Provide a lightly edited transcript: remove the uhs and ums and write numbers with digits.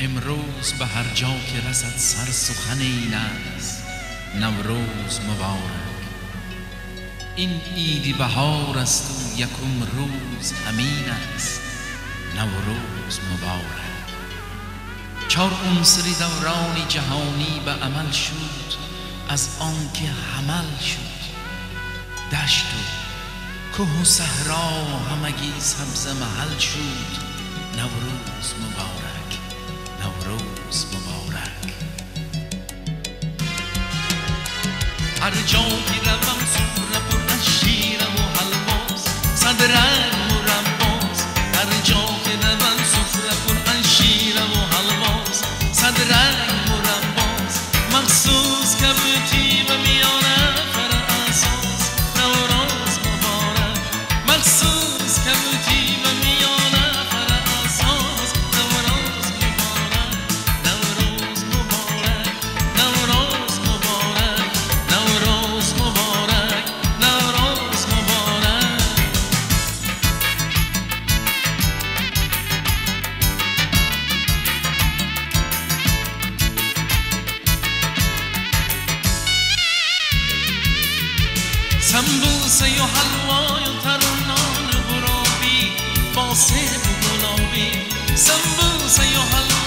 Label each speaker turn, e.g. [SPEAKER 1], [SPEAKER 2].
[SPEAKER 1] امروز به هر جا که رسد سر سخن این است نوروز مبارک. این عیدی بهار است و یکم روز همین است نوروز مبارک. 4 عنصری دورانی جهانی به عمل شد از آن که حمل شد. دشت و کوه و صحرا همگی سبز محل شد نوروز مبارک نوروز مبارک. هر جا که روم سفره پر از شیر و حلواست صد رنگ مرباست. هر جا که روم سفره پر از شیر و حلواست صد رنگ مرباست. مخصوص کبوتی و میانه فر اساس نوروز مبارک. مخصوص کبوتی و میانه فر اساس نوروز مبارک نوروز مبارک نوروز مبارک نوروز مبارک نوروز مبارک. سمبوسه و حلوای و ترنان غرابی با سیب و گلابی. سمبوسه و حلوای